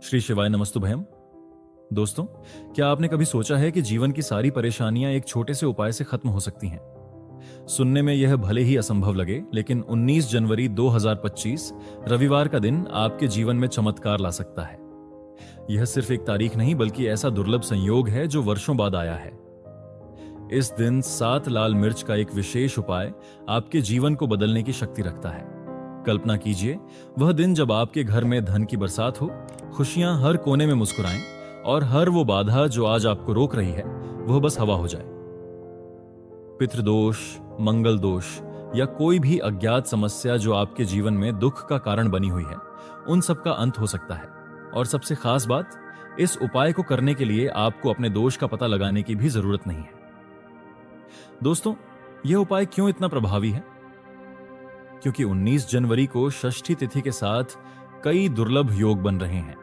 श्री शिवाय नमस्तुभयम। दोस्तों, क्या आपने कभी सोचा है कि जीवन की सारी परेशानियां एक छोटे से उपाय से खत्म हो सकती हैं? सुनने में यह भले ही असंभव लगे, लेकिन 19 जनवरी 2025 रविवार का दिन आपके जीवन में चमत्कार ला सकता है। यह सिर्फ एक तारीख नहीं, बल्कि ऐसा दुर्लभ संयोग है जो वर्षों बाद आया है। इस दिन 7 लाल मिर्च का एक विशेष उपाय आपके जीवन को बदलने की शक्ति रखता है। कल्पना कीजिए, वह दिन जब आपके घर में धन की बरसात हो, खुशियां हर कोने में मुस्कुराएं और हर वो बाधा जो आज आपको रोक रही है वह बस हवा हो जाए। पितृदोष, मंगल दोष या कोई भी अज्ञात समस्या जो आपके जीवन में दुख का कारण बनी हुई है, उन सब का अंत हो सकता है। और सबसे खास बात, इस उपाय को करने के लिए आपको अपने दोष का पता लगाने की भी जरूरत नहीं है। दोस्तों, यह उपाय क्यों इतना प्रभावी है? क्योंकि 19 जनवरी को षष्ठी तिथि के साथ कई दुर्लभ योग बन रहे हैं।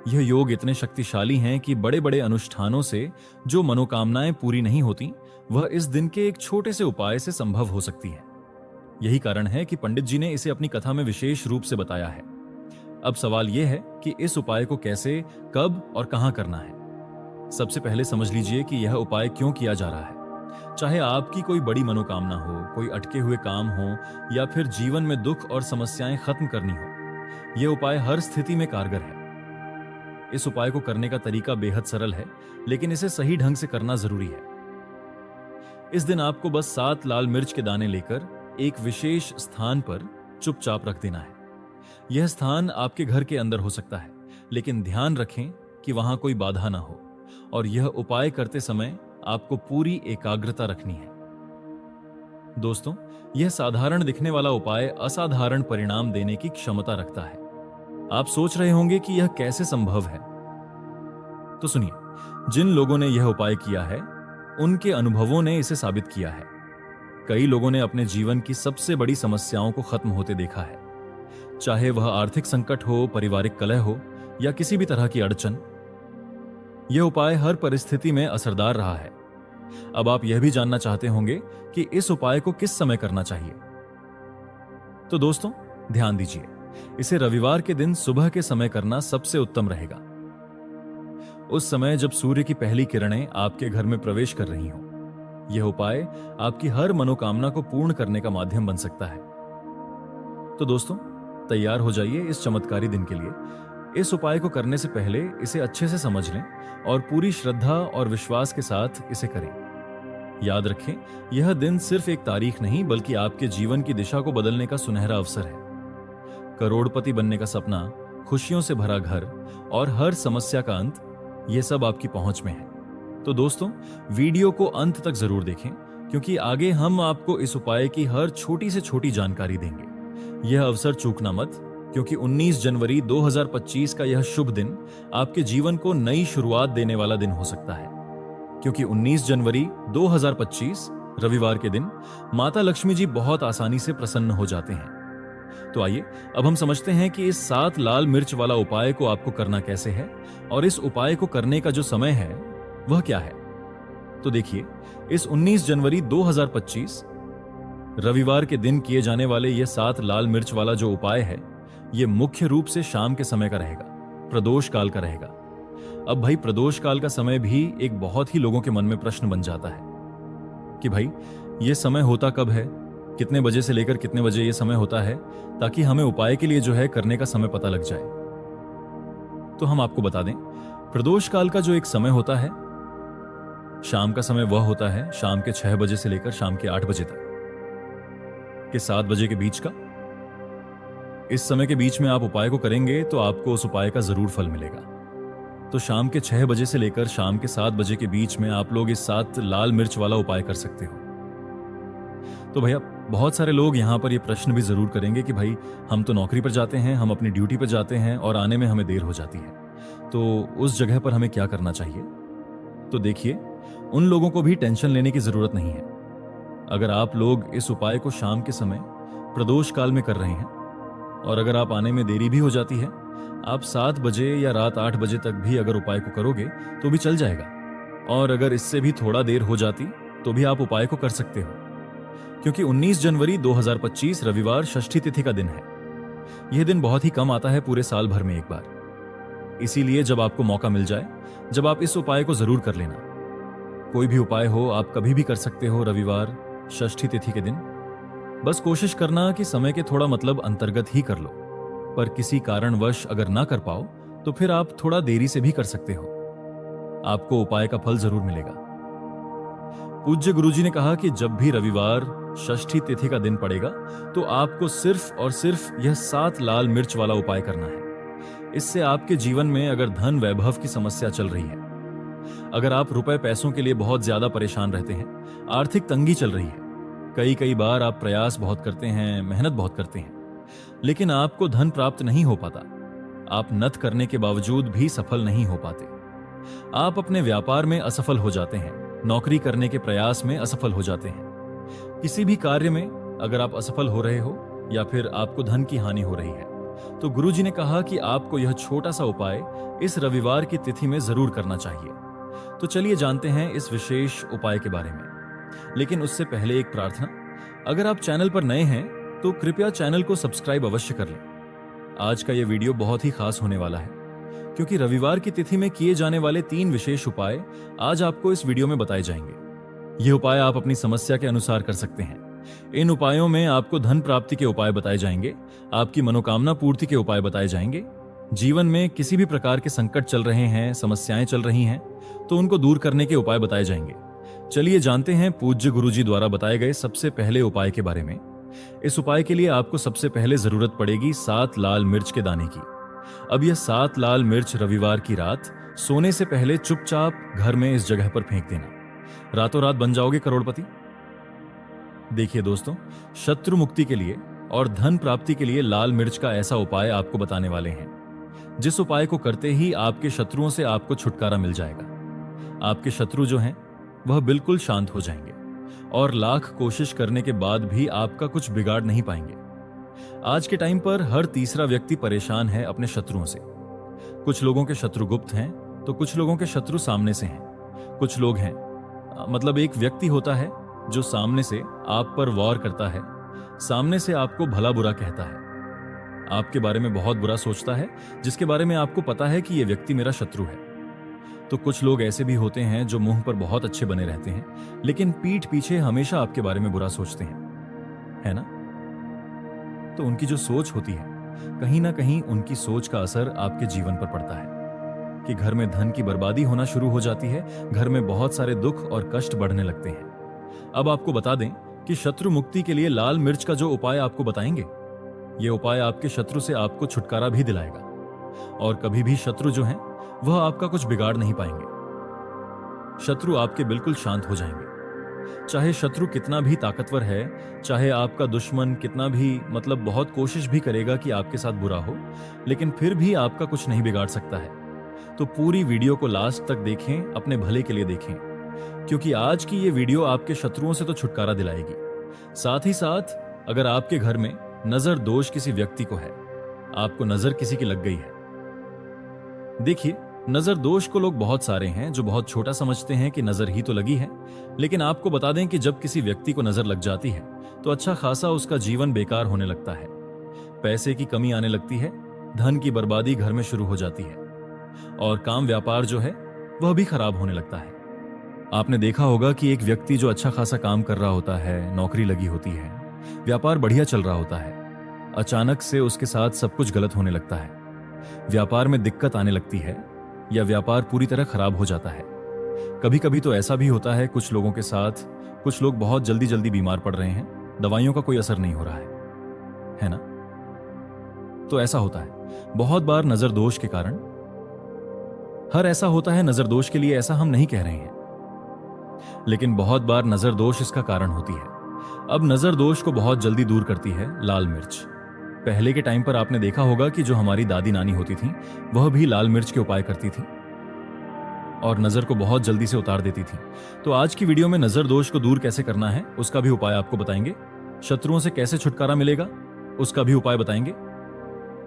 यह योग इतने शक्तिशाली हैं कि बड़े बड़े अनुष्ठानों से जो मनोकामनाएं पूरी नहीं होती, वह इस दिन के एक छोटे से उपाय से संभव हो सकती है। यही कारण है कि पंडित जी ने इसे अपनी कथा में विशेष रूप से बताया है। अब सवाल यह है कि इस उपाय को कैसे, कब और कहां करना है। सबसे पहले समझ लीजिए कि यह उपाय क्यों किया जा रहा है। चाहे आपकी कोई बड़ी मनोकामना हो, कोई अटके हुए काम हो या फिर जीवन में दुख और समस्याएं खत्म करनी हो, यह उपाय हर स्थिति में कारगर है। इस उपाय को करने का तरीका बेहद सरल है, लेकिन इसे सही ढंग से करना जरूरी है। इस दिन आपको बस 7 लाल मिर्च के दाने लेकर एक विशेष स्थान पर चुपचाप रख देना है। यह स्थान आपके घर के अंदर हो सकता है, लेकिन ध्यान रखें कि वहां कोई बाधा ना हो। और यह उपाय करते समय आपको पूरी एकाग्रता रखनी है। दोस्तों, यह साधारण दिखने वाला उपाय असाधारण परिणाम देने की क्षमता रखता है। आप सोच रहे होंगे कि यह कैसे संभव है। तो सुनिए, जिन लोगों ने यह उपाय किया है, उनके अनुभवों ने इसे साबित किया है। कई लोगों ने अपने जीवन की सबसे बड़ी समस्याओं को खत्म होते देखा है। चाहे वह आर्थिक संकट हो, पारिवारिक कलह हो या किसी भी तरह की अड़चन, यह उपाय हर परिस्थिति में असरदार रहा है। अब आप यह भी जानना चाहते होंगे कि इस उपाय को किस समय करना चाहिए। तो दोस्तों, ध्यान दीजिए, इसे रविवार के दिन सुबह के समय करना सबसे उत्तम रहेगा। उस समय जब सूर्य की पहली किरणें आपके घर में प्रवेश कर रही हों। यह उपाय आपकी हर मनोकामना को पूर्ण करने का माध्यम बन सकता है। तो दोस्तों, तैयार हो जाइए इस चमत्कारी दिन के लिए। इस उपाय को करने से पहले इसे अच्छे से समझ लें और पूरी श्रद्धा और विश्वास के साथ इसे करें। याद रखें, यह दिन सिर्फ एक तारीख नहीं, बल्कि आपके जीवन की दिशा को बदलने का सुनहरा अवसर है। करोड़पति बनने का सपना, खुशियों से भरा घर और हर समस्या का अंत, यह सब आपकी पहुंच में है। तो दोस्तों, वीडियो को अंत तक जरूर देखें, क्योंकि आगे हम आपको इस उपाय की हर छोटी से छोटी जानकारी देंगे। यह अवसर चूकना मत, क्योंकि 19 जनवरी 2025 का यह शुभ दिन आपके जीवन को नई शुरुआत देने वाला दिन हो सकता है। क्योंकि 19 जनवरी 2025 रविवार के दिन माता लक्ष्मी जी बहुत आसानी से प्रसन्न हो जाते हैं। तो आइए अब हम समझते हैं कि इस 7 लाल मिर्च वाला उपाय को आपको करना कैसे है और इस उपाय को करने का जो समय है वह क्या है। तो देखिए, इस 19 जनवरी 2025 रविवार के दिन किए जाने वाले यह 7 लाल मिर्च वाला जो उपाय है, यह मुख्य रूप से शाम के समय का रहेगा, प्रदोष काल का रहेगा। अब भाई, प्रदोष काल का समय भी एक बहुत ही लोगों के मन में प्रश्न बन जाता है कि भाई यह समय होता कब है, कितने बजे से लेकर कितने बजे यह समय होता है, ताकि हमें उपाय के लिए जो है करने का समय पता लग जाए। तो हम आपको बता दें, प्रदोष काल का जो एक समय होता है, शाम का समय, वह होता है शाम के 6 बजे से लेकर शाम के 8 बजे तक के 7 बजे के बीच का। इस समय के बीच में आप उपाय को करेंगे तो आपको उस उपाय का जरूर फल मिलेगा। तो शाम के 6 बजे से लेकर शाम के 7 बजे के बीच में आप लोग इस 7 लाल मिर्च वाला उपाय कर सकते हो। तो भैया, बहुत सारे लोग यहां पर यह प्रश्न भी जरूर करेंगे कि भाई, हम तो नौकरी पर जाते हैं, हम अपनी ड्यूटी पर जाते हैं और आने में हमें देर हो जाती है, तो उस जगह पर हमें क्या करना चाहिए। तो देखिए, उन लोगों को भी टेंशन लेने की जरूरत नहीं है। अगर आप लोग इस उपाय को शाम के समय प्रदोष काल में कर रहे हैं और अगर आप आने में देरी भी हो जाती है, आप 7 बजे या रात 8 बजे तक भी अगर उपाय को करोगे तो भी चल जाएगा। और अगर इससे भी थोड़ा देर हो जाती तो भी आप उपाय को कर सकते हो, क्योंकि 19 जनवरी 2025 रविवार षष्ठी तिथि का दिन है। यह दिन बहुत ही कम आता है पूरे साल भर में एक बार। इसीलिए जब आपको मौका मिल जाए, जब आप इस उपाय को जरूर कर लेना। कोई भी उपाय हो, आप कभी भी कर सकते हो, रविवार, षष्ठी तिथि के दिन। बस कोशिश करना कि समय के थोड़ा मतलब अंतर्गत ही कर लो, पर किसी कारणवश अगर ना कर पाओ तो फिर आप थोड़ा देरी से भी कर सकते हो। आपको उपाय का फल जरूर मिलेगा। पूज्य गुरुजी ने कहा कि जब भी रविवार, षष्ठी तिथि का दिन पड़ेगा तो आपको सिर्फ और सिर्फ यह 7 लाल मिर्च वाला उपाय करना है। इससे आपके जीवन में अगर धन वैभव की समस्या चल रही है, अगर आप रुपए पैसों के लिए बहुत ज्यादा परेशान रहते हैं, आर्थिक तंगी चल रही है, कई बार आप प्रयास बहुत करते हैं, मेहनत बहुत करते हैं, लेकिन आपको धन प्राप्त नहीं हो पाता, आप नत करने के बावजूद भी सफल नहीं हो पाते, आप अपने व्यापार में असफल हो जाते हैं, नौकरी करने के प्रयास में असफल हो जाते हैं, किसी भी कार्य में अगर आप असफल हो रहे हो या फिर आपको धन की हानि हो रही है, तो गुरुजी ने कहा कि आपको यह छोटा सा उपाय इस रविवार की तिथि में जरूर करना चाहिए। तो चलिए जानते हैं इस विशेष उपाय के बारे में। लेकिन उससे पहले एक प्रार्थना, अगर आप चैनल पर नए हैं तो कृपया चैनल को सब्सक्राइब अवश्य कर लें। आज का यह वीडियो बहुत ही खास होने वाला है, क्योंकि रविवार की तिथि में किए जाने वाले 3 विशेष उपाय आज आपको इस वीडियो में बताए जाएंगे। ये उपाय आप अपनी समस्या के अनुसार कर सकते हैं। इन उपायों में आपको धन प्राप्ति के उपाय बताए जाएंगे, आपकी मनोकामना पूर्ति के उपाय बताए जाएंगे। जीवन में किसी भी प्रकार के संकट चल रहे हैं, समस्याएं चल रही हैं, तो उनको दूर करने के उपाय बताए जाएंगे। चलिए जानते हैं पूज्य गुरुजी द्वारा बताए गए सबसे पहले उपाय के बारे में। इस उपाय के लिए आपको सबसे पहले जरूरत पड़ेगी 7 लाल मिर्च के दाने की। अब यह 7 लाल मिर्च रविवार की रात सोने से पहले चुपचाप घर में इस जगह पर फेंक देना। रातों रात बन जाओगे करोड़पति। देखिए दोस्तों, शत्रु मुक्ति के लिए और धन प्राप्ति के लिए लाल मिर्च का ऐसा उपाय आपको बताने वाले हैं, जिस उपाय को करते ही आपके शत्रुओं से आपको छुटकारा मिल जाएगा। आपके शत्रु जो हैं वह बिल्कुल शांत हो जाएंगे और लाख कोशिश करने के बाद भी आपका कुछ बिगाड़ नहीं पाएंगे। आज के टाइम पर हर तीसरा व्यक्ति परेशान है अपने शत्रुओं से। कुछ लोगों के शत्रु गुप्त हैं तो कुछ लोगों के शत्रु सामने से हैं। कुछ लोग हैं, मतलब एक व्यक्ति होता है जो सामने से आप पर वार करता है, सामने से आपको भला बुरा कहता है, आपके बारे में बहुत बुरा सोचता है, जिसके बारे में आपको पता है कि यह व्यक्ति मेरा शत्रु है। तो कुछ लोग ऐसे भी होते हैं जो मुंह पर बहुत अच्छे बने रहते हैं, लेकिन पीठ पीछे हमेशा आपके बारे में बुरा सोचते हैं, है ना? तो उनकी जो सोच होती है, कहीं ना कहीं उनकी सोच का असर आपके जीवन पर पड़ता है कि घर में धन की बर्बादी होना शुरू हो जाती है, घर में बहुत सारे दुख और कष्ट बढ़ने लगते हैं। अब आपको बता दें कि शत्रु मुक्ति के लिए लाल मिर्च का जो उपाय आपको बताएंगे, यह उपाय आपके शत्रु से आपको छुटकारा भी दिलाएगा और कभी भी शत्रु जो हैं वह आपका कुछ बिगाड़ नहीं पाएंगे। शत्रु आपके बिल्कुल शांत हो जाएंगे। चाहे शत्रु कितना भी ताकतवर है, चाहे आपका दुश्मन कितना भी मतलब बहुत कोशिश भी करेगा कि आपके साथ बुरा हो, लेकिन फिर भी आपका कुछ नहीं बिगाड़ सकता है। तो पूरी वीडियो को लास्ट तक देखें, अपने भले के लिए देखें, क्योंकि आज की ये वीडियो आपके शत्रुओं से तो छुटकारा दिलाएगी, साथ ही साथ अगर आपके घर में नजर दोष किसी व्यक्ति को है, आपको नजर किसी की लग गई है। देखिए, नजर दोष को लोग बहुत सारे हैं जो बहुत छोटा समझते हैं कि नजर ही तो लगी है, लेकिन आपको बता दें कि जब किसी व्यक्ति को नजर लग जाती है तो अच्छा खासा उसका जीवन बेकार होने लगता है, पैसे की कमी आने लगती है, धन की बर्बादी घर में शुरू हो जाती है और काम व्यापार जो है वह भी खराब होने लगता है। आपने देखा होगा कि एक व्यक्ति जो अच्छा खासा काम कर रहा होता है, नौकरी लगी होती है, व्यापार बढ़िया चल रहा होता है, अचानक से उसके साथ सब कुछ गलत होने लगता है, व्यापार में दिक्कत आने लगती है या व्यापार पूरी तरह खराब हो जाता है। कभी कभी तो ऐसा भी होता है कुछ लोगों के साथ, कुछ लोग बहुत जल्दी जल्दी बीमार पड़ रहे हैं, दवाइयों का कोई असर नहीं हो रहा है ना? तो ऐसा होता है बहुत बार नजर दोष के कारण। हर ऐसा होता है नजर दोष के लिए, ऐसा हम नहीं कह रहे हैं, लेकिन बहुत बार नजर दोष इसका कारण होती है। अब नजर दोष को बहुत जल्दी दूर करती है लाल मिर्च। पहले के टाइम पर आपने देखा होगा कि जो हमारी दादी नानी होती थी वह भी लाल मिर्च के उपाय करती थी और नजर को बहुत जल्दी से उतार देती थी। तो आज की वीडियो में नजर दोष को दूर कैसे करना है उसका भी उपाय आपको बताएंगे, शत्रुओं से कैसे छुटकारा मिलेगा उसका भी उपाय बताएंगे,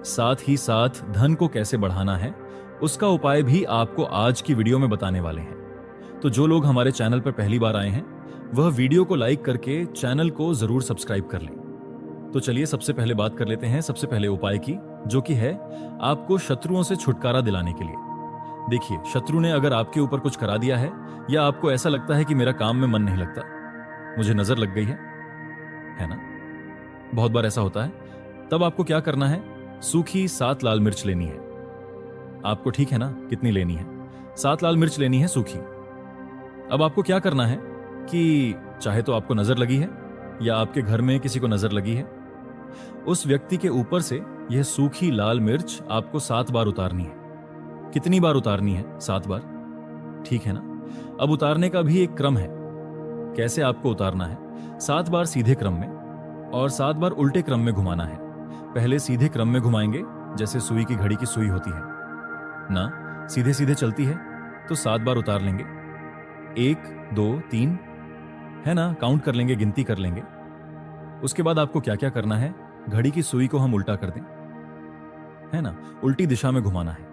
साथ ही साथ धन को कैसे बढ़ाना है उसका उपाय भी आपको आज की वीडियो में बताने वाले हैं। तो जो लोग हमारे चैनल पर पहली बार आए हैं वह वीडियो को लाइक करके चैनल को जरूर सब्सक्राइब कर लें। तो चलिए सबसे पहले बात कर लेते हैं सबसे पहले उपाय की, जो कि है आपको शत्रुओं से छुटकारा दिलाने के लिए। देखिए, शत्रु ने अगर आपके ऊपर कुछ करा दिया है या आपको ऐसा लगता है कि मेरा काम में मन नहीं लगता, मुझे नजर लग गई है ना? बहुत बार ऐसा होता है। तब आपको क्या करना है? सूखी 7 लाल मिर्च लेनी है आपको, ठीक है ना? कितनी लेनी है? 7 लाल मिर्च लेनी है सूखी। अब आपको क्या करना है कि चाहे तो आपको नजर लगी है या आपके घर में किसी को नजर लगी है, उस व्यक्ति के ऊपर से यह सूखी लाल मिर्च आपको 7 बार उतारनी है। कितनी बार उतारनी है? 7 बार, ठीक है ना? अब उतारने का भी एक क्रम है। कैसे आपको उतारना है? 7 बार सीधे क्रम में और 7 बार उल्टे क्रम में घुमाना है। पहले सीधे क्रम में घुमाएंगे, जैसे सुई की घड़ी की सुई होती है ना, सीधे सीधे चलती है, तो 7 बार उतार लेंगे। 1 2 3, है ना? काउंट कर लेंगे, गिनती कर लेंगे। उसके बाद आपको क्या क्या करना है? घड़ी की सुई को हम उल्टा कर दें, है ना? उल्टी दिशा में घुमाना है।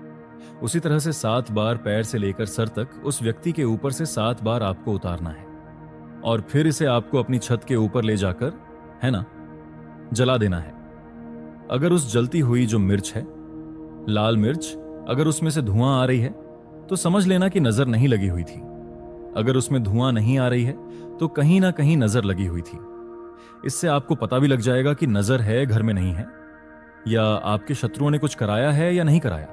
उसी तरह से 7 बार पैर से लेकर सर तक उस व्यक्ति के ऊपर से 7 बार आपको उतारना है और फिर इसे आपको अपनी छत के ऊपर ले जाकर, है ना, जला देना है। अगर उस जलती हुई जो मिर्च है, लाल मिर्च, अगर उसमें से धुआं आ रही है तो समझ लेना कि नजर नहीं लगी हुई थी। अगर उसमें धुआं नहीं आ रही है तो कहीं ना कहीं नजर लगी हुई थी। इससे आपको पता भी लग जाएगा कि नजर है, घर में नहीं है, या आपके शत्रुओं ने कुछ कराया है या नहीं कराया।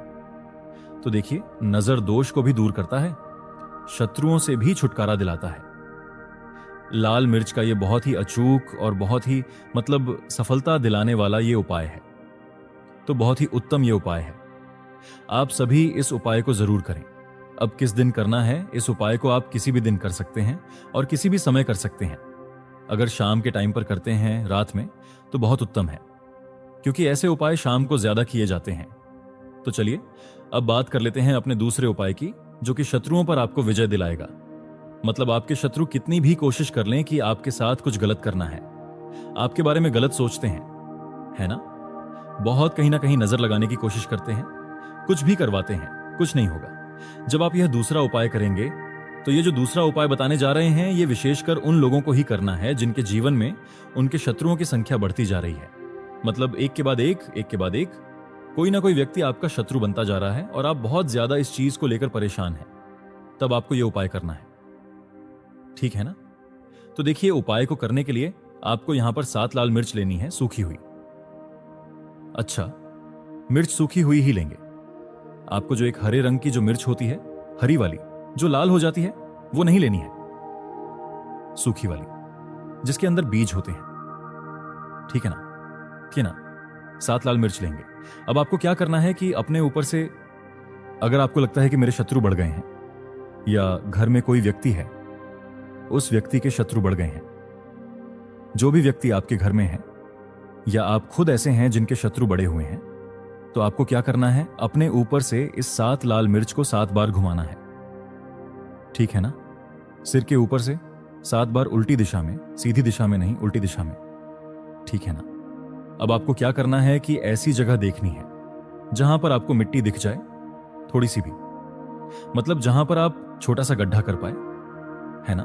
तो देखिए, नजर दोष को भी दूर करता है, शत्रुओं से भी छुटकारा दिलाता है। लाल मिर्च का ये बहुत ही अचूक और बहुत ही सफलता दिलाने वाला ये उपाय है। तो बहुत ही उत्तम ये उपाय है। आप सभी इस उपाय को जरूर करें। अब किस दिन करना है? इस उपाय को आप किसी भी दिन कर सकते हैं और किसी भी समय कर सकते हैं। अगर शाम के टाइम पर करते हैं, रात में, तो बहुत उत्तम है, क्योंकि ऐसे उपाय शाम को ज्यादा किए जाते हैं। तो चलिए अब बात कर लेते हैं अपने दूसरे उपाय की, जो कि शत्रुओं पर आपको विजय दिलाएगा। आपके शत्रु कितनी भी कोशिश कर लें कि आपके साथ कुछ गलत करना है, आपके बारे में गलत सोचते हैं, है ना, बहुत कहीं ना कहीं नजर लगाने की कोशिश करते हैं, कुछ भी करवाते हैं, कुछ नहीं होगा। जब आप यह दूसरा उपाय करेंगे, तो ये जो दूसरा उपाय बताने जा रहे हैं, ये विशेषकर उन लोगों को ही करना है जिनके जीवन में उनके शत्रुओं की संख्या बढ़ती जा रही है। एक के बाद एक कोई ना कोई व्यक्ति आपका शत्रु बनता जा रहा है और आप बहुत ज्यादा इस चीज को लेकर परेशान हैं। तब आपको यह उपाय करना है, ठीक है ना? तो देखिए, उपाय को करने के लिए आपको यहां पर 7 लाल मिर्च लेनी है, सूखी हुई। अच्छा, मिर्च सूखी हुई ही लेंगे। आपको जो एक हरे रंग की जो मिर्च होती है, हरी वाली, जो लाल हो जाती है, वो नहीं लेनी है, सूखी वाली, जिसके अंदर बीज होते हैं, ठीक है ना? 7 लाल मिर्च लेंगे। अब आपको क्या करना है कि अपने ऊपर से, अगर आपको लगता है कि मेरे शत्रु बढ़ गए हैं या घर में कोई व्यक्ति है, उस व्यक्ति के शत्रु बढ़ गए हैं, जो भी व्यक्ति आपके घर में है, या आप खुद ऐसे हैं जिनके शत्रु बढ़े हुए हैं, तो आपको क्या करना है? अपने ऊपर से इस 7 लाल मिर्च को 7 बार घुमाना है, ठीक है ना? सिर के ऊपर से 7 बार उल्टी दिशा में, सीधी दिशा में नहीं, उल्टी दिशा में, ठीक है ना? अब आपको क्या करना है कि ऐसी जगह देखनी है जहां पर आपको मिट्टी दिख जाए, थोड़ी सी भी, जहां पर आप छोटा सा गड्ढा कर पाए, है ना?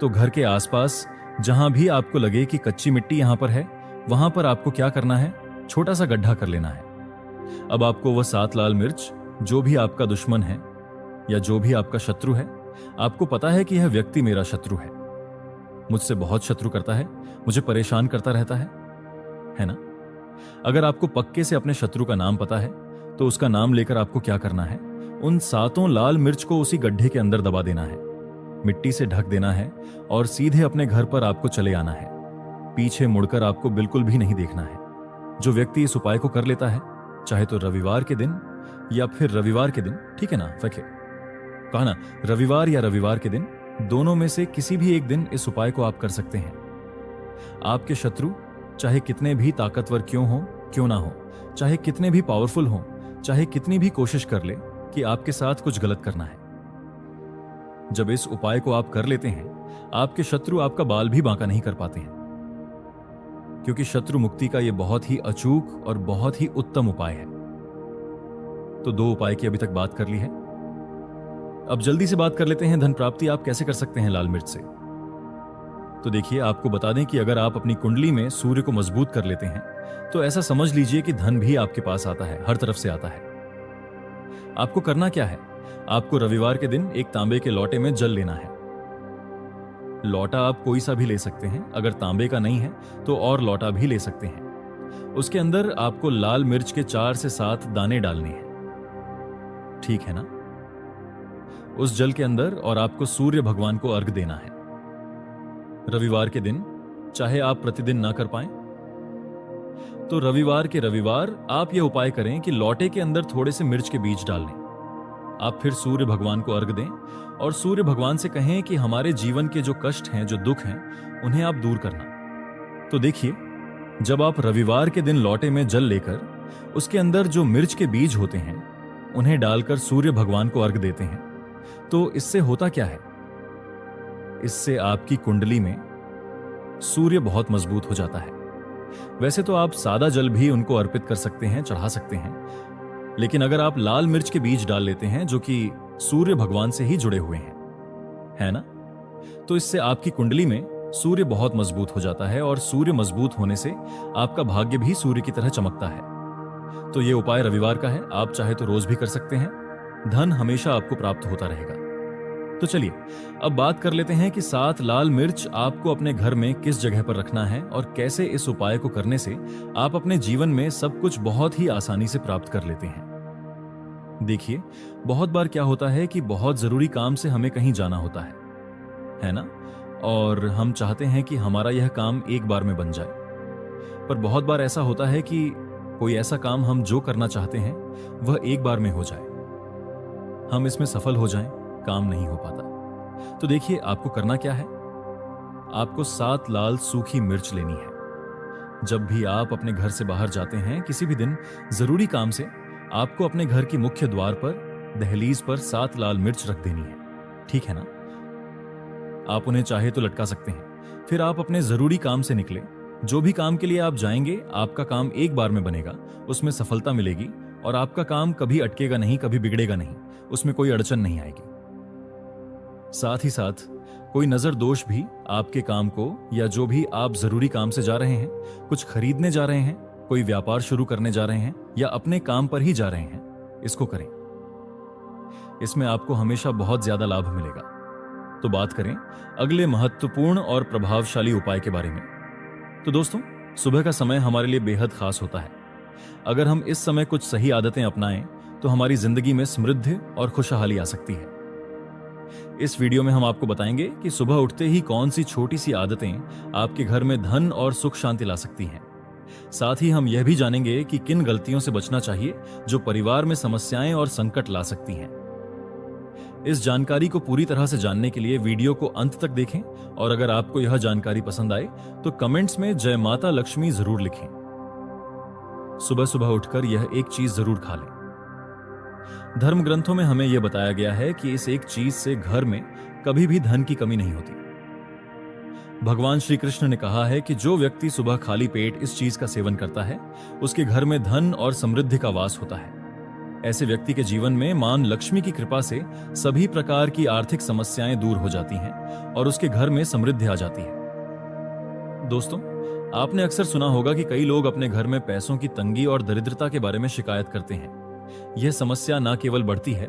तो घर के आसपास जहां भी आपको लगे कि कच्ची मिट्टी यहां पर है, वहां पर आपको क्या करना है? छोटा सा गड्ढा कर लेना है। अब आपको वह 7 लाल मिर्च, जो भी आपका दुश्मन है या जो भी आपका शत्रु है, आपको पता है कि यह व्यक्ति मेरा शत्रु है, मुझसे बहुत शत्रु करता है, मुझे परेशान करता रहता है ना? अगर आपको पक्के से अपने शत्रु का नाम पता है, तो उसका नाम लेकर आपको क्या करना है? उन 7 लाल मिर्च को उसी गड्ढे के अंदर दबा देना है, मिट्टी से ढक देना है और सीधे अपने घर पर आपको चले आना है। पीछे मुड़कर आपको बिल्कुल भी नहीं देखना है। जो व्यक्ति इस उपाय को कर लेता है, चाहे तो रविवार के दिन या फिर रविवार के दिन, ठीक है ना, कहा ना, रविवार या रविवार के दिन, दोनों में से किसी भी एक दिन इस उपाय को आप कर सकते हैं। आपके शत्रु चाहे कितने भी ताकतवर क्यों ना हो, चाहे कितने भी पावरफुल हो, चाहे कितनी भी कोशिश कर ले कि आपके साथ कुछ गलत करना है, जब इस उपाय को आप कर लेते हैं, आपके शत्रु आपका बाल भी बांका नहीं कर पाते हैं, क्योंकि शत्रु मुक्ति का यह बहुत ही अचूक और बहुत ही उत्तम उपाय है। तो 2 उपाय की अभी तक बात कर ली है। अब जल्दी से बात कर लेते हैं धन प्राप्ति आप कैसे कर सकते हैं लाल मिर्च से। तो देखिए, आपको बता दें कि अगर आप अपनी कुंडली में सूर्य को मजबूत कर लेते हैं, तो ऐसा समझ लीजिए कि धन भी आपके पास आता है, हर तरफ से आता है। आपको करना क्या है? आपको रविवार के दिन एक तांबे के लोटे में जल लेना है। लोटा आप कोई सा भी ले सकते हैं, अगर तांबे का नहीं है तो और लोटा भी ले सकते हैं। उसके अंदर आपको लाल मिर्च के 4 से 7 दाने डालने हैं, ठीक है ना? उस जल के अंदर और आपको सूर्य भगवान को अर्घ देना है। रविवार के दिन, चाहे आप प्रतिदिन ना कर पाएं, तो रविवार के रविवार आप यह उपाय करें कि लोटे के अंदर थोड़े से मिर्च के बीज डाल लें। आप फिर सूर्य भगवान को अर्घ दें और सूर्य भगवान से कहें कि हमारे जीवन के जो कष्ट हैं, जो दुख हैं, उन्हें आप दूर करना। तो देखिए, जब आप रविवार के दिन लोटे में जल लेकर उसके अंदर जो मिर्च के बीज होते हैं उन्हें डालकर सूर्य भगवान को अर्घ देते हैं, तो इससे होता क्या है? इससे आपकी कुंडली में सूर्य बहुत मजबूत हो जाता है। वैसे तो आप सादा जल भी उनको अर्पित कर सकते हैं, चढ़ा सकते हैं, लेकिन अगर आप लाल मिर्च के बीज डाल लेते हैं जो कि सूर्य भगवान से ही जुड़े हुए हैं, है ना, तो इससे आपकी कुंडली में सूर्य बहुत मजबूत हो जाता है और सूर्य मजबूत होने से आपका भाग्य भी सूर्य की तरह चमकता है। तो ये उपाय रविवार का है, आप चाहे तो रोज भी कर सकते हैं। धन हमेशा आपको प्राप्त होता रहेगा। तो चलिए अब बात कर लेते हैं कि 7 लाल मिर्च आपको अपने घर में किस जगह पर रखना है और कैसे इस उपाय को करने से आप अपने जीवन में सब कुछ बहुत ही आसानी से प्राप्त कर लेते हैं। देखिए, बहुत बार क्या होता है कि बहुत जरूरी काम से हमें कहीं जाना होता है ना, और हम चाहते हैं कि हमारा यह काम एक बार में बन जाए। पर बहुत बार ऐसा होता है कि कोई ऐसा काम हम जो करना चाहते हैं वह एक बार में हो जाए, हम इसमें सफल हो जाएं, काम नहीं हो पाता। तो देखिए, आपको करना क्या है? आपको 7 लाल सूखी मिर्च लेनी है। जब भी आप अपने घर से बाहर जाते हैं किसी भी दिन जरूरी काम से, आपको अपने घर की मुख्य द्वार पर, दहलीज पर 7 लाल मिर्च रख देनी है, ठीक है ना? आप उन्हें चाहे तो लटका सकते हैं। फिर आप अपने जरूरी काम से निकले। जो भी काम के लिए आप जाएंगे, आपका काम एक बार में बनेगा, उसमें सफलता मिलेगी और आपका काम कभी अटकेगा नहीं, कभी बिगड़ेगा नहीं, उसमें कोई अड़चन नहीं आएगी। साथ ही साथ कोई नजर दोष भी आपके काम को, या जो भी आप जरूरी काम से जा रहे हैं, कुछ खरीदने जा रहे हैं, कोई व्यापार शुरू करने जा रहे हैं या अपने काम पर ही जा रहे हैं, इसको करें। इसमें आपको हमेशा बहुत ज्यादा लाभ मिलेगा। तो बात करें अगले महत्वपूर्ण और प्रभावशाली उपाय के बारे में। तो दोस्तों, सुबह का समय हमारे लिए बेहद खास होता है। अगर हम इस समय कुछ सही आदतें अपनाएं तो हमारी जिंदगी में समृद्धि और खुशहाली आ सकती है। इस वीडियो में हम आपको बताएंगे कि सुबह उठते ही कौन सी छोटी सी आदतें आपके घर में धन और सुख शांति ला सकती हैं। साथ ही हम यह भी जानेंगे कि किन गलतियों से बचना चाहिए जो परिवार में समस्याएं और संकट ला सकती हैं। इस जानकारी को पूरी तरह से जानने के लिए वीडियो को अंत तक देखें और अगर आपको यह जानकारी पसंद आए तो कमेंट्स में जय माता लक्ष्मी जरूर लिखें। सुबह सुबह उठकर यह एक चीज जरूर खा लें। धर्म ग्रंथों में हमें यह बताया गया है कि इस एक चीज से घर में कभी भी धन की कमी नहीं होती। भगवान श्री कृष्ण ने कहा है कि जो व्यक्ति सुबह खाली पेट इस चीज का सेवन करता है, उसके घर में धन और समृद्धि का वास होता है। ऐसे व्यक्ति के जीवन में मां लक्ष्मी की कृपा से सभी प्रकार की आर्थिक समस्याएं दूर हो जाती हैं और उसके घर में समृद्धि आ जाती है। दोस्तों, आपने अक्सर सुना होगा कि कई लोग अपने घर में पैसों की तंगी और दरिद्रता के बारे में शिकायत करते हैं। यह समस्या न केवल बढ़ती है,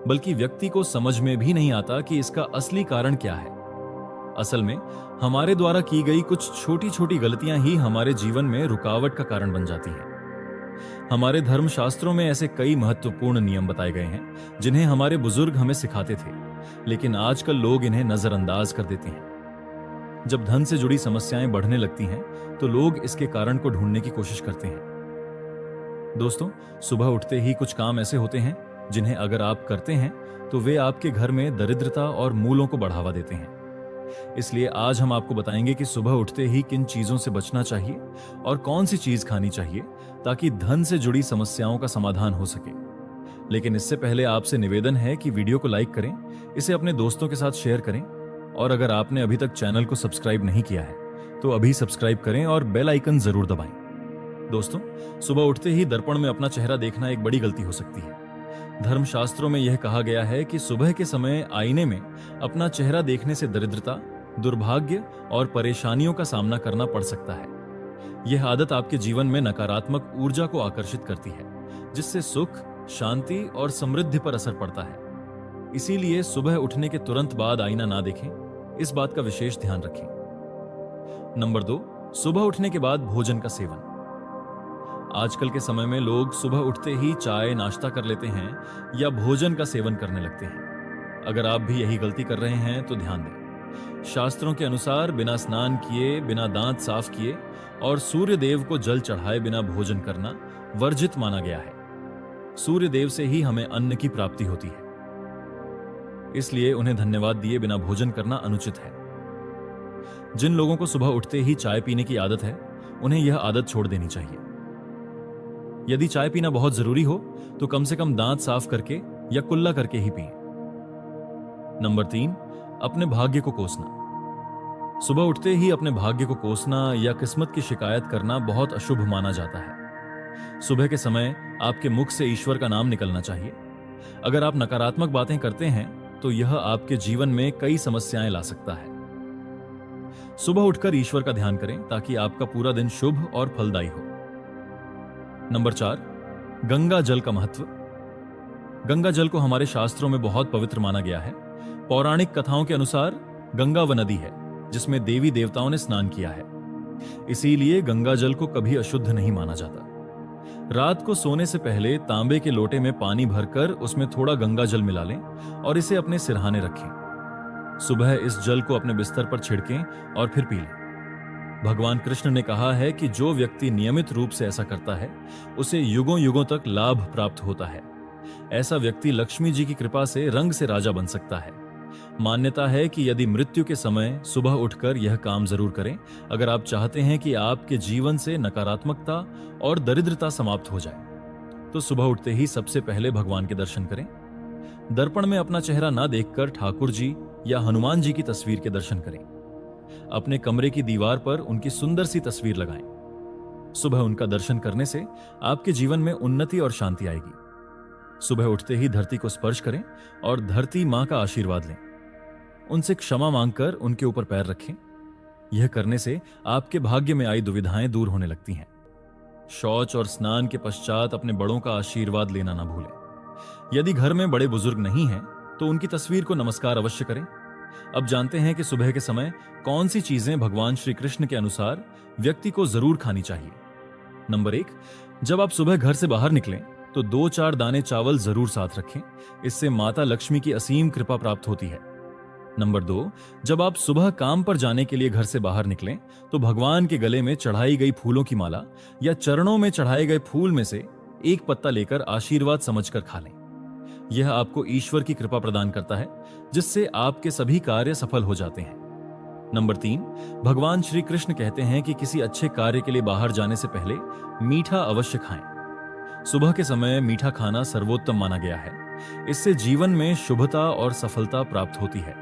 बल्कि व्यक्ति को समझ में भी नहीं आता कि इसका असली कारण क्या है। असल में हमारे द्वारा की गई कुछ छोटी छोटी गलतियां ही हमारे जीवन में रुकावट का कारण बन जाती हैं। हमारे धर्मशास्त्रों में ऐसे कई महत्वपूर्ण नियम बताए गए हैं जिन्हें हमारे बुजुर्ग हमें सिखाते थे, लेकिन आजकल लोग इन्हें नजरअंदाज कर देते हैं। जब धन से जुड़ी समस्याएं बढ़ने लगती हैं तो लोग इसके कारण को ढूंढने की कोशिश करते हैं। दोस्तों, सुबह उठते ही कुछ काम ऐसे होते हैं जिन्हें अगर आप करते हैं तो वे आपके घर में दरिद्रता और मूलों को बढ़ावा देते हैं। इसलिए आज हम आपको बताएंगे कि सुबह उठते ही किन चीजों से बचना चाहिए और कौन सी चीज खानी चाहिए ताकि धन से जुड़ी समस्याओं का समाधान हो सके। लेकिन इससे पहले आपसे निवेदन है कि वीडियो को लाइक करें, इसे अपने दोस्तों के साथ शेयर करें और अगर आपने अभी तक चैनल को सब्सक्राइब नहीं किया है तो अभी सब्सक्राइब करें और बेल आइकन जरूर दबाएं। दोस्तों, सुबह उठते ही दर्पण में अपना चेहरा देखना एक बड़ी गलती हो सकती है। धर्मशास्त्रों में यह कहा गया है कि सुबह के समय आईने में अपना चेहरा देखने से दरिद्रता, दुर्भाग्य और परेशानियों का सामना करना पड़ सकता है। यह आदत आपके जीवन में नकारात्मक ऊर्जा को आकर्षित करती है, जिससे सुख, शांति और समृद्धि पर असर पड़ता है। इसीलिए सुबह उठने के तुरंत बाद आईना ना देखें, इस बात का विशेष ध्यान रखें। नंबर 2, सुबह उठने के बाद भोजन का सेवन। आजकल के समय में लोग सुबह उठते ही चाय नाश्ता कर लेते हैं या भोजन का सेवन करने लगते हैं। अगर आप भी यही गलती कर रहे हैं तो ध्यान दें। शास्त्रों के अनुसार बिना स्नान किए, बिना दांत साफ किए और सूर्य देव को जल चढ़ाए बिना भोजन करना वर्जित माना गया है। सूर्य देव से ही हमें अन्न की प्राप्ति होती है, इसलिए उन्हें धन्यवाद दिए बिना भोजन करना अनुचित है। जिन लोगों को सुबह उठते ही चाय पीने की आदत है, उन्हें यह आदत छोड़ देनी चाहिए। यदि चाय पीना बहुत जरूरी हो तो कम से कम दांत साफ करके या कुल्ला करके ही पिएं। नंबर 3, अपने भाग्य को कोसना। सुबह उठते ही अपने भाग्य को कोसना या किस्मत की शिकायत करना बहुत अशुभ माना जाता है। सुबह के समय आपके मुख से ईश्वर का नाम निकलना चाहिए। अगर आप नकारात्मक बातें करते हैं तो यह आपके जीवन में कई समस्याएं ला सकता है। सुबह उठकर ईश्वर का ध्यान करें ताकि आपका पूरा दिन शुभ और फलदायी हो। नंबर 4, गंगा जल का महत्व। गंगा जल को हमारे शास्त्रों में बहुत पवित्र माना गया है। पौराणिक कथाओं के अनुसार गंगा वह नदी है जिसमें देवी देवताओं ने स्नान किया है। इसीलिए गंगा जल को कभी अशुद्ध नहीं माना जाता। रात को सोने से पहले तांबे के लोटे में पानी भरकर उसमें थोड़ा गंगा जल मिला लें और इसे अपने सिरहाने रखें। सुबह इस जल को अपने बिस्तर पर छिड़कें और फिर पी लें। भगवान कृष्ण ने कहा है कि जो व्यक्ति नियमित रूप से ऐसा करता है उसे युगों युगों तक लाभ प्राप्त होता है। ऐसा व्यक्ति लक्ष्मी जी की कृपा से रंग से राजा बन सकता है। मान्यता है कि यदि मृत्यु के समय सुबह उठकर यह काम जरूर करें अगर आप चाहते हैं कि आपके जीवन से नकारात्मकता और दरिद्रता समाप्त हो जाए। तो सुबह उठते ही सबसे पहले भगवान के दर्शन करें। दर्पण में अपना चेहरा ना देखकर ठाकुर जी या हनुमान जी की तस्वीर के दर्शन करें। अपने कमरे की दीवार पर उनकी सुंदर सी तस्वीर लगाएं। सुबह उनका दर्शन करने से आपके जीवन में उन्नति और शांति आएगी। सुबह उठते ही धरती को स्पर्श करें और धरती मां का आशीर्वाद लें। उनसे क्षमा मांगकर उनके ऊपर पैर रखें। यह करने से आपके भाग्य में आई दुविधाएं दूर होने लगती हैं। शौच और स्नान के पश्चात अपने बड़ों का आशीर्वाद लेना ना भूलें। यदि घर में बड़े बुजुर्ग नहीं हैं तो उनकी तस्वीर को नमस्कार अवश्य करें। अब जानते हैं कि सुबह के समय कौन सी चीजें भगवान श्री कृष्ण के अनुसार व्यक्ति को जरूर खानी चाहिए। नंबर 1, जब आप सुबह घर से बाहर निकलें तो 2-4 दाने चावल जरूर साथ रखें। इससे माता लक्ष्मी की असीम कृपा प्राप्त होती है। नंबर 2, जब आप सुबह काम पर जाने के लिए घर से बाहर निकलें तो भगवान के गले में चढ़ाई गई फूलों की माला या चरणों में चढ़ाए गए फूल में से एक पत्ता लेकर आशीर्वाद समझकर खा लें। यह आपको ईश्वर की कृपा प्रदान करता है, जिससे आपके सभी कार्य सफल हो जाते हैं। नंबर 3, भगवान श्री कृष्ण कहते हैं कि किसी अच्छे कार्य के लिए बाहर जाने से पहले मीठा अवश्य खाएं। सुबह के समय मीठा खाना सर्वोत्तम माना गया है। इससे जीवन में शुभता और सफलता प्राप्त होती है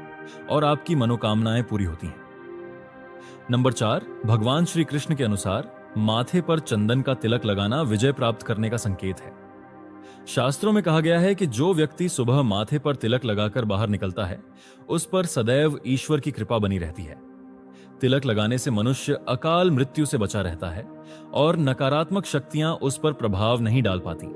और आपकी मनोकामनाएं पूरी होती हैं। नंबर 4, भगवान श्री कृष्ण के अनुसार माथे पर चंदन का तिलक लगाना विजय प्राप्त करने का संकेत है। शास्त्रों में कहा गया है कि जो व्यक्ति सुबह माथे पर तिलक लगाकर बाहर निकलता है उस पर सदैव ईश्वर की कृपा बनी रहती है। तिलक लगाने से मनुष्य अकाल मृत्यु से बचा रहता है और नकारात्मक शक्तियां उस पर प्रभाव नहीं डाल पाती।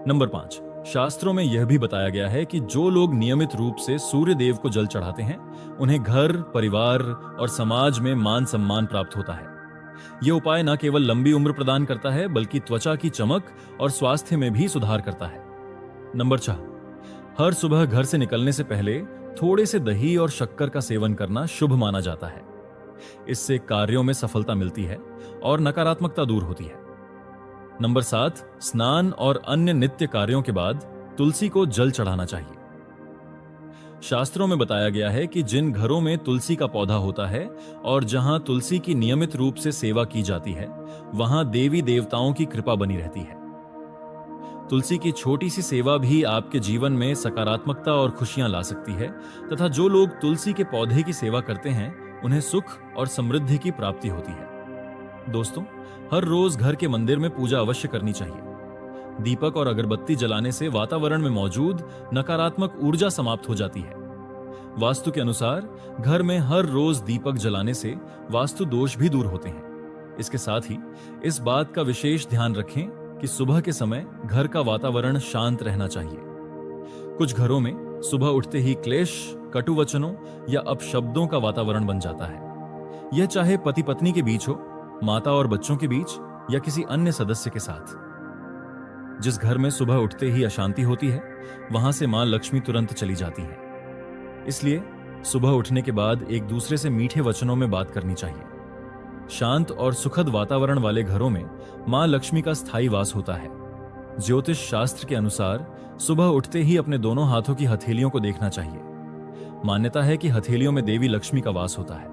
नंबर 5, शास्त्रों में यह भी बताया गया है कि जो लोग नियमित रूप से सूर्य देव को जल चढ़ाते हैं उन्हें घर, परिवार और समाज में मान सम्मान प्राप्त होता है। यह उपाय न केवल लंबी उम्र प्रदान करता है बल्कि त्वचा की चमक और स्वास्थ्य में भी सुधार करता है। नंबर 6, हर सुबह घर से निकलने से पहले थोड़े से दही और शक्कर का सेवन करना शुभ माना जाता है। इससे कार्यों में सफलता मिलती है और नकारात्मकता दूर होती है। नंबर 7, स्नान और अन्य नित्य कार्यों के बाद तुलसी को जल चढ़ाना चाहिए। शास्त्रों में बताया गया है कि जिन घरों में तुलसी का पौधा होता है और जहां तुलसी की नियमित रूप से सेवा की जाती है वहां देवी देवताओं की कृपा बनी रहती है। तुलसी की छोटी सी सेवा भी आपके जीवन में सकारात्मकता और खुशियां ला सकती है तथा जो लोग तुलसी के पौधे की सेवा करते हैं उन्हें सुख और समृद्धि की प्राप्ति होती है। दोस्तों, हर रोज घर के मंदिर में पूजा अवश्य करनी चाहिए। दीपक और अगरबत्ती जलाने से वातावरण में मौजूद नकारात्मक ऊर्जा समाप्त हो जाती है। वास्तु के अनुसार घर में हर रोज दीपक जलाने से वास्तु दोष भी दूर होते हैं। इसके साथ ही इस बात का विशेष ध्यान रखें कि सुबह के समय घर का वातावरण शांत रहना चाहिए। कुछ घरों में सुबह उठते ही क्लेश, कटु वचनों या अपशब्दों का वातावरण बन जाता है। यह चाहे पति पत्नी के बीच हो, माता और बच्चों के बीच, या किसी अन्य सदस्य के साथ। जिस घर में सुबह उठते ही अशांति होती है, वहां से मां लक्ष्मी तुरंत चली जाती है। इसलिए सुबह उठने के बाद एक दूसरे से मीठे वचनों में बात करनी चाहिए। शांत और सुखद वातावरण वाले घरों में मां लक्ष्मी का स्थायी वास होता है। ज्योतिष शास्त्र के अनुसार सुबह उठते ही अपने दोनों हाथों की हथेलियों को देखना चाहिए। मान्यता है कि हथेलियों में देवी लक्ष्मी का वास होता है।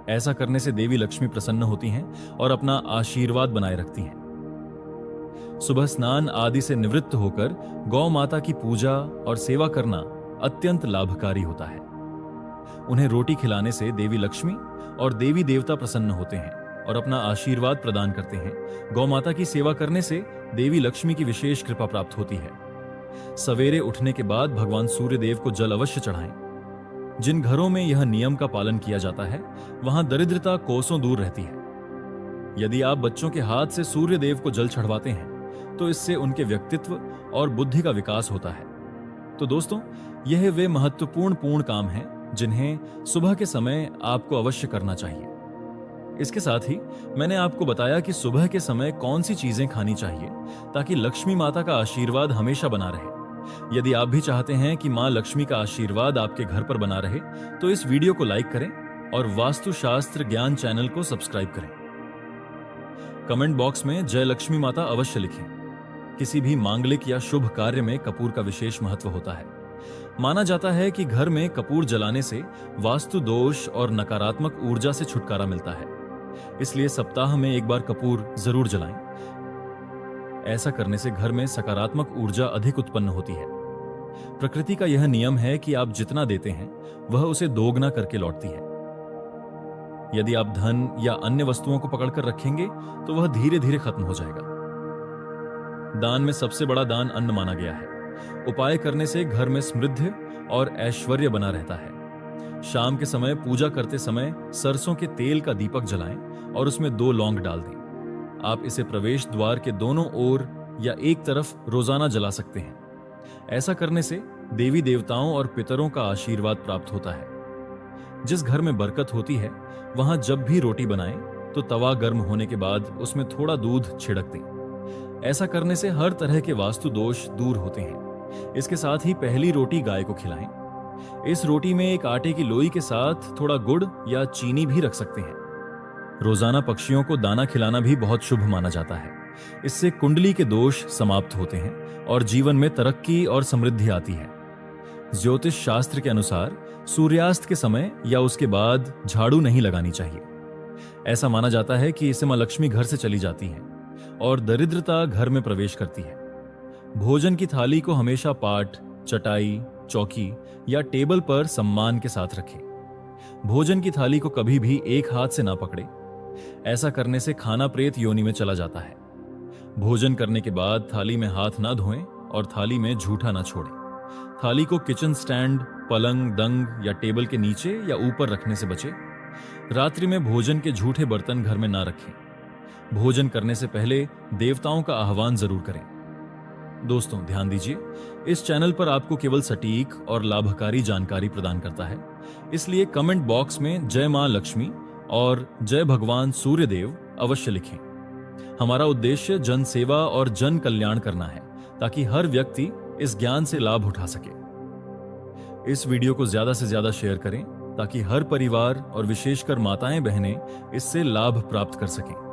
ऐसा करने से देवी लक्ष्मी प्रसन्न होती हैं और अपना आशीर्वाद बनाए रखती हैं। सुबह स्नान आदि से निवृत्त होकर गौ माता की पूजा और सेवा करना अत्यंत लाभकारी होता है। उन्हें रोटी खिलाने से देवी लक्ष्मी और देवी देवता प्रसन्न होते हैं और अपना आशीर्वाद प्रदान करते हैं। गौ माता की सेवा करने से देवी लक्ष्मी की विशेष कृपा प्राप्त होती है। सवेरे उठने के बाद भगवान सूर्य देव को जल अवश्य चढ़ाएं। जिन घरों में यह नियम का पालन किया जाता है, वहां दरिद्रता कोसों दूर रहती है। यदि आप बच्चों के हाथ से सूर्य देव को जल चढ़वाते हैं, तो इससे उनके व्यक्तित्व और बुद्धि का विकास होता है। तो दोस्तों, यह वे महत्वपूर्ण पूर्ण काम हैं जिन्हें सुबह के समय आपको अवश्य करना चाहिए। इसके साथ ही मैंने आपको बताया कि सुबह के समय कौन सी चीजें खानी चाहिए ताकि लक्ष्मी माता का आशीर्वाद हमेशा बना रहे। यदि आप भी चाहते हैं कि मां लक्ष्मी का आशीर्वाद आपके घर पर बना रहे, तो इस वीडियो को लाइक करें और वास्तुशास्त्र ज्ञान चैनल को सब्सक्राइब करें। कमेंट बॉक्स में जय लक्ष्मी माता अवश्य लिखें। किसी भी मांगलिक या शुभ कार्य में कपूर का विशेष महत्व होता है। माना जाता है कि घर में कपूर जलाने से वास्तु दोष और नकारात्मक ऊर्जा से छुटकारा मिलता है। इसलिए सप्ताह में एक बार कपूर जरूर जलाएं। ऐसा करने से घर में सकारात्मक ऊर्जा अधिक उत्पन्न होती है। प्रकृति का यह नियम है कि आप जितना देते हैं, वह उसे दोगुना करके लौटती है। यदि आप धन या अन्य वस्तुओं को पकड़कर रखेंगे, तो वह धीरे धीरे खत्म हो जाएगा। दान में सबसे बड़ा दान अन्न माना गया है। उपाय करने से घर में समृद्धि और ऐश्वर्य बना रहता है। शाम के समय पूजा करते समय सरसों के तेल का दीपक जलाएं और उसमें 2 लौंग डाल दें। आप इसे प्रवेश द्वार के दोनों ओर या एक तरफ रोजाना जला सकते हैं। ऐसा करने से देवी देवताओं और पितरों का आशीर्वाद प्राप्त होता है। जिस घर में बरकत होती है, वहां जब भी रोटी बनाएं तो तवा गर्म होने के बाद उसमें थोड़ा दूध छिड़क दें। ऐसा करने से हर तरह के वास्तु दोष दूर होते हैं। इसके साथ ही पहली रोटी गाय को खिलाएं। इस रोटी में एक आटे की लोई के साथ थोड़ा गुड़ या चीनी भी रख सकते हैं। रोजाना पक्षियों को दाना खिलाना भी बहुत शुभ माना जाता है। इससे कुंडली के दोष समाप्त होते हैं और जीवन में तरक्की और समृद्धि आती है। ज्योतिष शास्त्र के अनुसार सूर्यास्त के समय या उसके बाद झाड़ू नहीं लगानी चाहिए। ऐसा माना जाता है कि इससे मां लक्ष्मी घर से चली जाती हैं और दरिद्रता घर में प्रवेश करती है। भोजन की थाली को हमेशा पाट, चटाई, चौकी या टेबल पर सम्मान के साथ रखें। भोजन की थाली को कभी भी एक हाथ से ना पकड़े। ऐसा करने से खाना प्रेत योनि में चला जाता है। भोजन करने के बाद थाली में हाथ ना धोएं और थाली में झूठा ना छोड़ें। थाली को किचन स्टैंड, पलंग, दंग या टेबल के नीचे या ऊपर रखने से बचें। रात्रि में भोजन के झूठे बर्तन घर में ना रखें। भोजन करने से पहले देवताओं का आह्वान जरूर करें। दोस्तों, ध्यान दीजिए, इस चैनल पर आपको केवल सटीक और लाभकारी जानकारी प्रदान करता है। इसलिए कमेंट बॉक्स में जय मां लक्ष्मी और जय भगवान सूर्यदेव अवश्य लिखें। हमारा उद्देश्य जन सेवा और जन कल्याण करना है, ताकि हर व्यक्ति इस ज्ञान से लाभ उठा सके। इस वीडियो को ज्यादा से ज्यादा शेयर करें ताकि हर परिवार और विशेषकर माताएं बहनें इससे लाभ प्राप्त कर सकें।